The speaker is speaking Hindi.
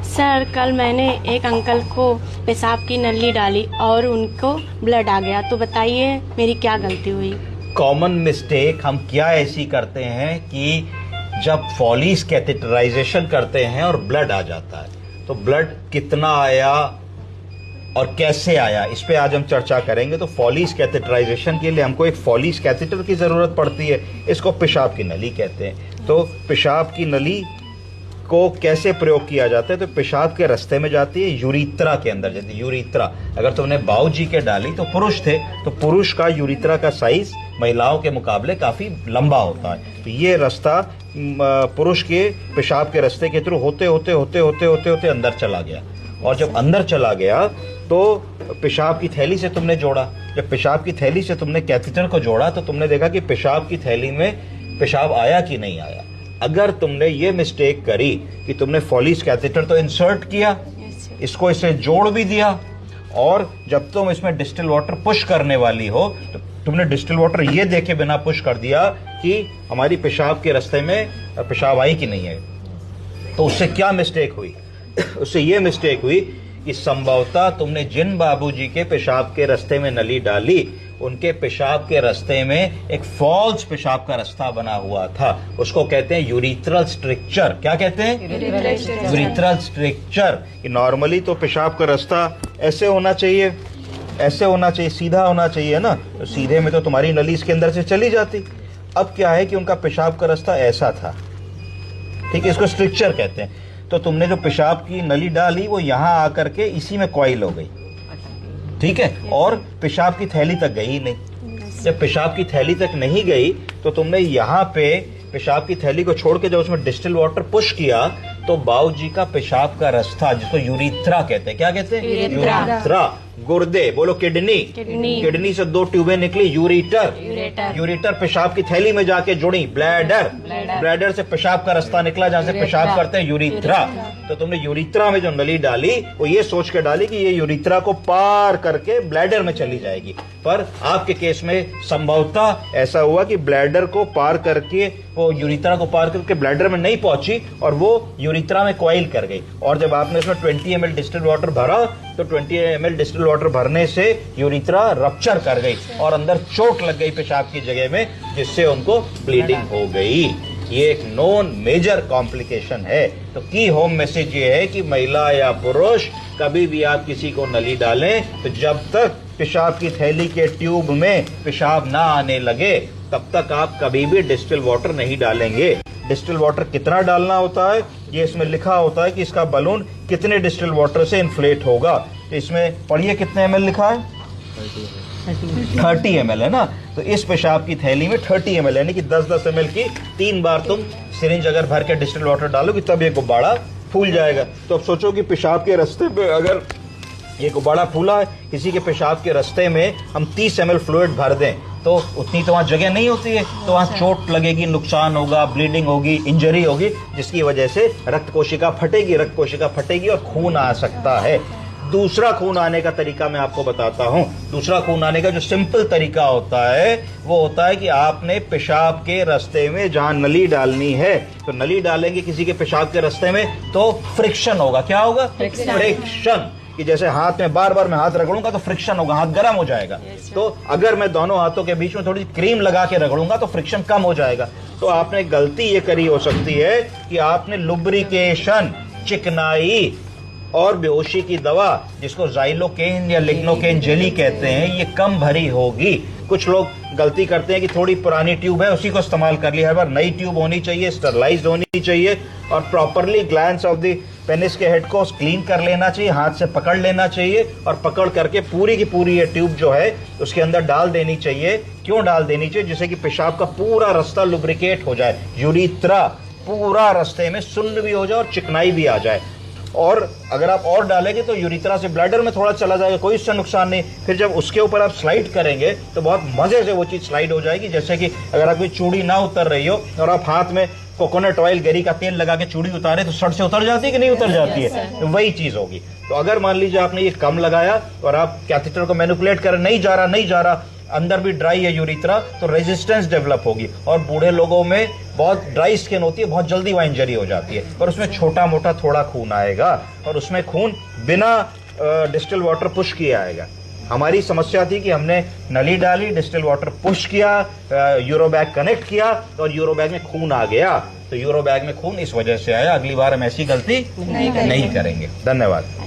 सर कल मैंने एक अंकल को पेशाब की नली डाली और उनको ब्लड आ गया, तो बताइए मेरी क्या गलती हुई। कॉमन मिस्टेक हम क्या ऐसी करते हैं कि जब फॉलीज कैथेटराइजेशन करते हैं और ब्लड आ जाता है, तो ब्लड कितना आया और कैसे आया, इस पे आज हम चर्चा करेंगे। तो फॉलीज कैथेटराइजेशन के लिए हमको एक फॉलीज कैथेटर की जरूरत पड़ती है, इसको पेशाब की नली कहते हैं। तो पेशाब की नली को कैसे प्रयोग किया जाता है, तो पेशाब के रास्ते में जाती है, यूरित्रा के अंदर जाती है। यूरित्रा अगर तुमने बाऊ जी के डाली तो पुरुष थे, तो पुरुष का यूरित्रा का साइज महिलाओं के मुकाबले काफी लंबा होता है। तो ये रास्ता पुरुष के पेशाब के रास्ते के थ्रू होते होते होते होते होते होते अंदर चला गया, और जब अंदर चला गया तो पेशाब की थैली से तुमने जोड़ा। जब पेशाब की थैली से तुमने कैथेटर को जोड़ा तो तुमने देखा कि पेशाब की थैली में पेशाब आया कि नहीं आया। अगर तुमने ये मिस्टेक करी कि तुमने फॉलीज कैथेटर तो इंसर्ट किया, इसको इसे जोड़ भी दिया, और जब तुम इसमें डिस्टिल वाटर पुश करने वाली हो तो तुमने डिस्टिल वाटर ये देखे बिना पुश कर दिया कि हमारी पेशाब के रास्ते में पेशाब आई कि नहीं है, तो उससे क्या मिस्टेक हुई? उससे ये मिस्टेक हुई कि संभवतः तुमने जिन बाबूजी के पेशाब के रास्ते में नली डाली, उनके पेशाब के रास्ते में एक फॉल्स पेशाब का रास्ता बना हुआ था। उसको कहते हैं यूरिथ्रल स्ट्रक्चर। क्या कहते हैं? Urethral structure. कि नॉर्मली तो पेशाब का रास्ता ऐसे होना चाहिए, ऐसे होना चाहिए, सीधा होना चाहिए ना, तो सीधे में तो तुम्हारी नली इसके अंदर से चली जाती। अब क्या है कि उनका पेशाब का रास्ता ऐसा था, ठीक है, इसको स्ट्रक्चर कहते हैं। तो तुमने जो पेशाब की नली डाली वो यहां आकर के इसी में कॉइल हो गई, ठीक है, और पेशाब की थैली तक गई नहीं। जब पेशाब की थैली तक नहीं गई तो तुमने यहाँ पे पेशाब की थैली को छोड़ के जब उसमें डिस्टिल वाटर पुश किया तो बाऊ जी का पेशाब का रास्ता, जिसको यूरिथ्रा कहते हैं, क्या कहते हैं? यूरिथ्रा। गुर्दे, बोलो किडनी। किडनी से दो ट्यूबें निकली, यूरिटर। यूरिटर पेशाब की थैली में जाके जुड़ी, ब्लैडर। ब्लैडर से पेशाब का रास्ता निकला जहां से पेशाब करते हैं, यूरिथ्रा। तो तुमने यूरिथ्रा में जो नली डाली वो ये सोच के डाली कि ये यूरिथ्रा को पार करके ब्लैडर में चली जाएगी, पर आपके केस में संभवतः ऐसा हुआ कि ब्लैडर को पार करके वो यूरिथ्रा को पार करके ब्लैडर में नहीं पहुंची और वो यूरिथ्रा में कॉइल कर गई। और जब आपने इसमें 20 ml डिस्टिल वाटर भरा तो 20 ml डिस्टिल वाटर भरने से यूरिथ्रा रप्चर कर गई और अंदर चोट लग गई पेशाब की जगह में, जिससे उनको ब्लीडिंग हो गई। ये एक नॉन मेजर कॉम्प्लिकेशन है। तो की होम मैसेज ये है कि महिला या पुरुष कभी भी आप किसी को नली डालें तो जब तक पेशाब की थैली के ट्यूब में पेशाब ना आने लगे तब तक आप कभी भी डिस्टिल वाटर नहीं डालेंगे। डिस्टिल वाटर कितना डालना होता है ये इसमें लिखा होता है कि इसका बलून कितने डिस्टिल वाटर से इन्फ्लेट होगा। तो इसमें पढ़िए कितने ml लिखा है? 30 ml है ना। तो इस पेशाब की थैली में 30 ml यानी कि 10-10 ml की 3 बार तुम सिरिंज अगर भर के डिस्टिल वाटर डालोगे तब ये गुब्बारा फूल जाएगा। तो अब सोचो कि पेशाब के रास्ते पे अगर ये गुब्बारा फूला है, किसी के पेशाब के रास्ते में हम 30 ml फ्लूइड भर दें तो उतनी तो वहाँ जगह नहीं होती है, तो वहाँ चोट लगेगी, नुकसान होगा, ब्लीडिंग होगी, इंजरी होगी, जिसकी वजह से रक्त कोशिका फटेगी और खून आ सकता है। दूसरा खून आने का तरीका मैं आपको बताता हूँ। दूसरा खून आने का जो सिंपल तरीका होता है वो होता है कि आपने पेशाब के रास्ते में जहाँ नली डालनी है तो नली डालेंगे किसी के पेशाब के रास्ते में तो फ्रिक्शन होगा। क्या होगा? फ्रिक्शन। कि जैसे हाथ में बार बार मैं हाथ रगड़ूंगा तो फ्रिक्शन होगा, हाथ गर्म हो जाएगा। तो अगर मैं दोनों हाथों के बीच में थोड़ी क्रीम लगा के रगड़ूंगा तो फ्रिक्शन कम हो जाएगा। तो आपने गलती ये करी हो सकती है कि आपने लुब्रिकेशन, चिकनाई और बेहोशी की दवा जिसको ज़ाइलोकेन या लिग्नोकेन जेली कहते हैं ये कम भरी होगी। कुछ लोग गलती करते हैं कि थोड़ी पुरानी ट्यूब है उसी को इस्तेमाल कर लिया। हर बार नई ट्यूब होनी चाहिए, स्टरलाइज्ड होनी चाहिए और properly glands of the penis के हेड को क्लीन कर लेना चाहिए, हाथ से पकड़ लेना चाहिए और पकड़ करके पूरी की पूरी ये ट्यूब जो है उसके अंदर डाल देनी चाहिए। क्यों डाल देनी चाहिए? जिससे कि पेशाब का पूरा रास्ता लुब्रिकेट हो जाए, यूरिथ्रा पूरा रास्ते में सुन्न भी हो जाए और चिकनाई भी आ जाए। और अगर आप और डालेंगे तो यूरिथ्रा से ब्लैडर में थोड़ा चला जाएगा, कोई इससे नुकसान नहीं। फिर जब उसके ऊपर आप स्लाइड करेंगे तो बहुत मजे से वो चीज स्लाइड हो जाएगी। जैसे कि अगर आपकी चूड़ी ना उतर रही हो और आप हाथ में कोकोनट ऑयल, गरी का तेल लगा के चूड़ी उतारे तो सर से उतर जाती है कि नहीं उतर जाती है? तो वही चीज होगी। तो अगर मान लीजिए आपने ये कम लगाया और आप कैथेटर को मैनिपुलेट कर नहीं जा रहा अंदर भी ड्राई है यूरिथ्रा, तो रेजिस्टेंस डेवलप होगी और बूढ़े लोगों में बहुत ड्राई स्किन होती है, बहुत जल्दी वहाँ इंजरी हो जाती है, पर उसमें छोटा मोटा थोड़ा खून आएगा और उसमें खून बिना डिस्टिल वाटर पुश किए आएगा। हमारी समस्या थी कि हमने नली डाली, डिस्टिल वाटर पुश किया, यूरोबैग कनेक्ट किया और यूरोबैग में खून आ गया, तो यूरोबैग में खून इस वजह से आया। अगली बार हम ऐसी गलती नहीं करेंगे। धन्यवाद।